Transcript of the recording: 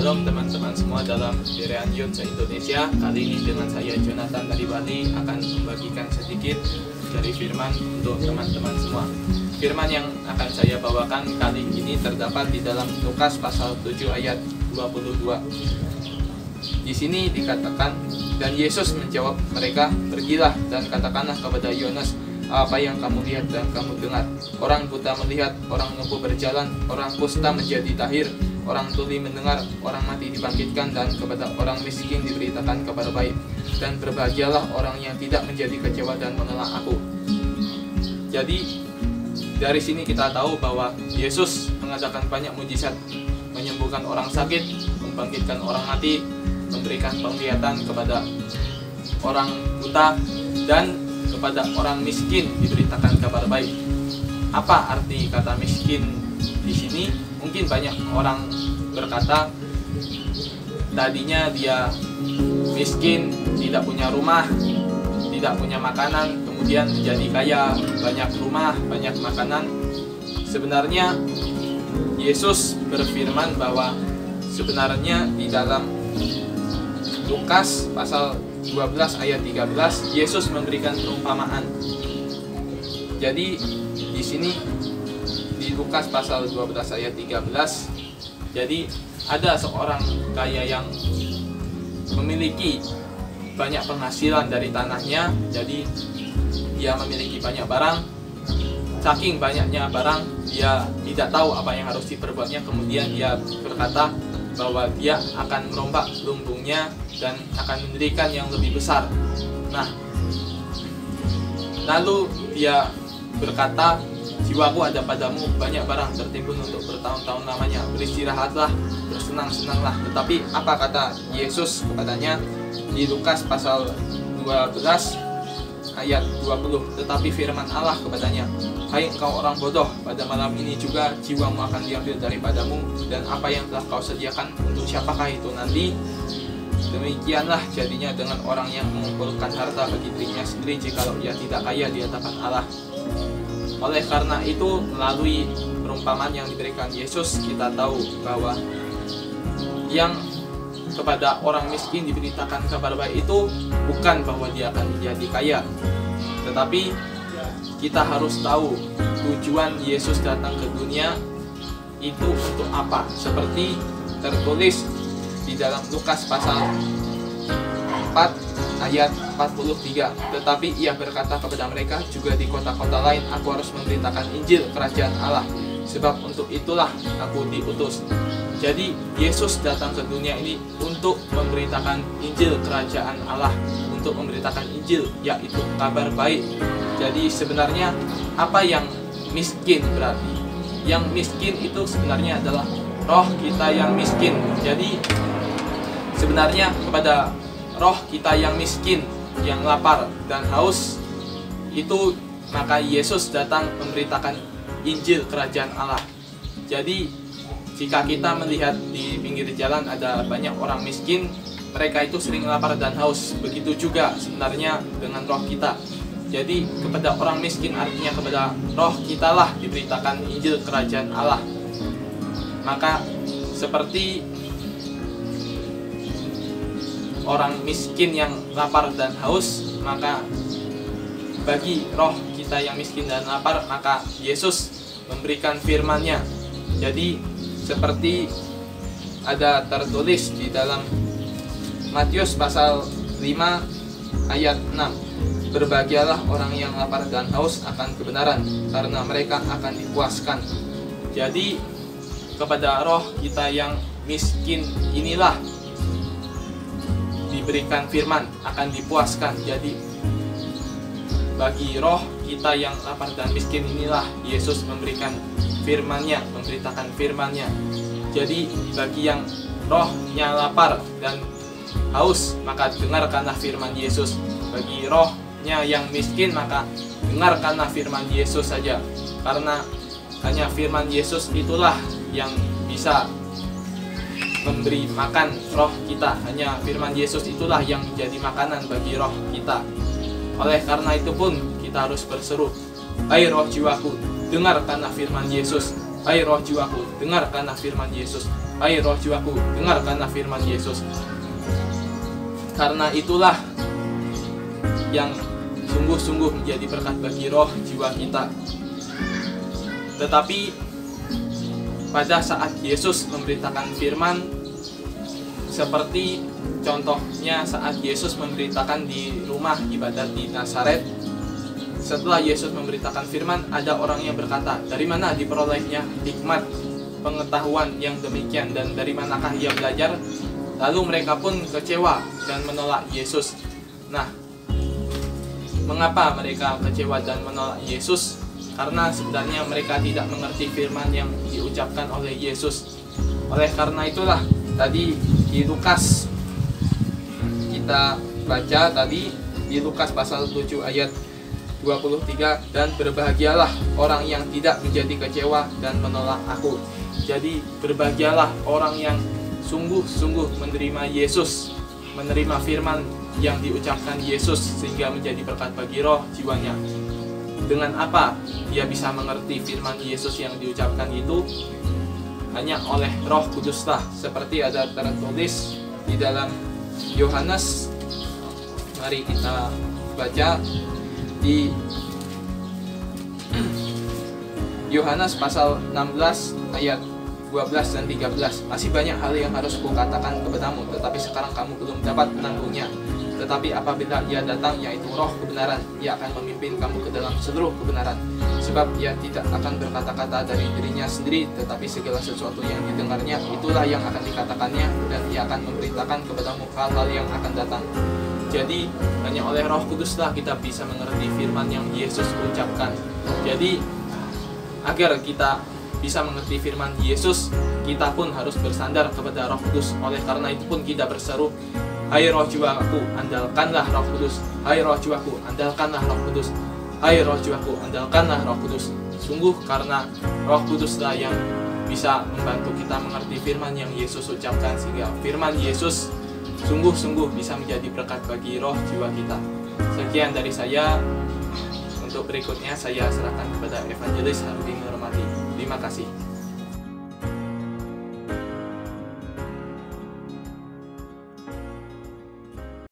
Shalom teman-teman semua dalam Berean Youth se-Indonesia. Kali ini dengan saya Jonathan dari Bali akan membagikan sedikit dari firman untuk teman-teman semua. Firman yang akan saya bawakan kali ini terdapat di dalam Lukas pasal 7 ayat 22. Di sini dikatakan, dan Yesus menjawab mereka, "Pergilah dan katakanlah kepada Yohanes apa yang kamu lihat dan kamu dengar. Orang buta melihat, orang lumpuh berjalan, orang kusta menjadi tahir, orang tuli mendengar, orang mati dibangkitkan, dan kepada orang miskin diberitakan kabar baik. Dan berbahagialah orang yang tidak menjadi kecewa dan mengelak aku." Jadi dari sini kita tahu bahwa Yesus mengadakan banyak mujizat, menyembuhkan orang sakit, membangkitkan orang mati, memberikan penglihatan kepada orang buta, dan kepada orang miskin diberitakan kabar baik. Apa arti kata miskin di sini? Mungkin banyak orang berkata tadinya dia miskin, tidak punya rumah, tidak punya makanan, kemudian menjadi kaya, banyak rumah, banyak makanan. Sebenarnya Yesus berfirman bahwa sebenarnya di dalam Lukas pasal 12 ayat 13 Yesus memberikan perumpamaan. Jadi di sini di Lukas pasal 12 ayat 13, jadi ada seorang kaya yang memiliki banyak penghasilan dari tanahnya. Jadi dia memiliki banyak barang. Saking banyaknya barang, dia tidak tahu apa yang harus diperbuatnya. Kemudian dia berkata bahwa dia akan merombak lumbungnya dan akan mendirikan yang lebih besar. Nah, lalu dia berkata, "Jiwaku ada padamu banyak barang tertimbun untuk bertahun-tahun lamanya. Beristirahatlah, bersenang-senanglah." Tetapi apa kata Yesus kepadanya di Lukas pasal 12 ayat 20? Tetapi firman Allah kepadanya, "Hai engkau orang bodoh, pada malam ini juga jiwamu akan diambil daripadamu, dan apa yang telah kau sediakan untuk siapakah itu nanti? Demikianlah jadinya dengan orang yang mengumpulkan harta bagi dirinya sendiri, jikalau ia tidak kaya di hadapan Allah." Oleh karena itu, melalui perumpamaan yang diberikan Yesus, kita tahu bahwa yang kepada orang miskin diberitakan kabar baik itu bukan bahwa dia akan menjadi kaya, tetapi kita harus tahu tujuan Yesus datang ke dunia itu untuk apa. Seperti tertulis di dalam Lukas pasal 4 ayat 43, "Tetapi ia berkata kepada mereka, juga di kota-kota lain aku harus memberitakan Injil kerajaan Allah, sebab untuk itulah aku diutus." Jadi Yesus datang ke dunia ini untuk memberitakan Injil kerajaan Allah, untuk memberitakan Injil, yaitu kabar baik. Jadi sebenarnya apa yang miskin berarti? Yang miskin itu sebenarnya adalah roh kita yang miskin. Jadi sebenarnya kepada roh kita yang miskin, yang lapar dan haus, itu maka Yesus datang memberitakan Injil kerajaan Allah. Jadi jika kita melihat di pinggir jalan ada banyak orang miskin, mereka itu sering lapar dan haus. Begitu juga sebenarnya dengan roh kita. Jadi kepada orang miskin artinya kepada roh kita lah diberitakan Injil kerajaan Allah. Maka seperti orang miskin yang lapar dan haus, maka bagi roh kita yang miskin dan lapar, maka Yesus memberikan firman-Nya. Jadi seperti ada tertulis di dalam Matius pasal 5 ayat 6, "Berbahagialah orang yang lapar dan haus akan kebenaran, karena mereka akan dipuaskan." Jadi kepada roh kita yang miskin inilah diberikan firman, akan dipuaskan. Jadi bagi roh kita yang lapar dan miskin inilah Yesus memberikan firman-Nya, memberitakan firman-Nya. Jadi bagi yang rohnya lapar dan haus, maka dengarkanlah firman Yesus. Bagi rohnya yang miskin, maka dengarkanlah firman Yesus saja. Karena hanya firman Yesus itulah yang bisa memberi makan roh kita. Hanya firman Yesus itulah yang menjadi makanan bagi roh kita. Oleh karena itu pun kita harus berseru, "Hai roh jiwaku, dengarkanlah firman Yesus. Hai roh jiwaku, dengarkanlah firman Yesus. hai roh jiwaku, dengarkanlah firman Yesus. Karena itulah yang sungguh-sungguh menjadi berkat bagi roh jiwa kita. Tetapi pada saat Yesus memberitakan firman, seperti contohnya saat Yesus memberitakan di rumah ibadat di Nazaret, setelah Yesus memberitakan firman, ada orang yang berkata, dari mana diperolehnya hikmat pengetahuan yang demikian, dan dari manakah ia belajar? Lalu mereka pun kecewa dan menolak Yesus. Nah, mengapa mereka kecewa dan menolak Yesus? Karena sebenarnya mereka tidak mengerti firman yang diucapkan oleh Yesus. Oleh karena itulah tadi di Lukas, kita baca tadi di Lukas pasal 7 ayat 23, dan berbahagialah orang yang tidak menjadi kecewa dan menolak aku. Jadi berbahagialah orang yang sungguh-sungguh menerima Yesus, menerima firman yang diucapkan Yesus sehingga menjadi berkat bagi roh jiwanya. Dengan apa dia bisa mengerti firman Yesus yang diucapkan itu? Hanya oleh Roh Kuduslah, seperti ada tertulis di dalam Yohanes. Mari kita baca di Yohanes pasal 16 ayat 12 dan 13. Masih banyak hal yang harus kukatakan kepadamu, tetapi sekarang kamu belum dapat menanggungnya. Tetapi apabila ia datang, yaitu roh kebenaran, ia akan memimpin kamu ke dalam seluruh kebenaran. Sebab ia tidak akan berkata-kata dari dirinya sendiri, tetapi segala sesuatu yang didengarnya, itulah yang akan dikatakannya, dan ia akan memberitakan kepadamu hal-hal yang akan datang. Jadi hanya oleh Roh Kuduslah kita bisa mengerti firman yang Yesus ucapkan. Jadi agar kita bisa mengerti firman Yesus, kita pun harus bersandar kepada Roh Kudus. Oleh karena itu pun kita berseru, hai roh jiwaku, andalkanlah Roh Kudus. Hai roh jiwaku, andalkanlah Roh Kudus. Hai roh jiwaku, andalkanlah Roh Kudus. Sungguh karena Roh Kuduslah yang bisa membantu kita mengerti firman yang Yesus ucapkan, sehingga firman Yesus sungguh-sungguh bisa menjadi berkat bagi roh jiwa kita. Sekian dari saya. Untuk berikutnya saya serahkan kepada Evangelis Harudi Nurmati. Terima kasih.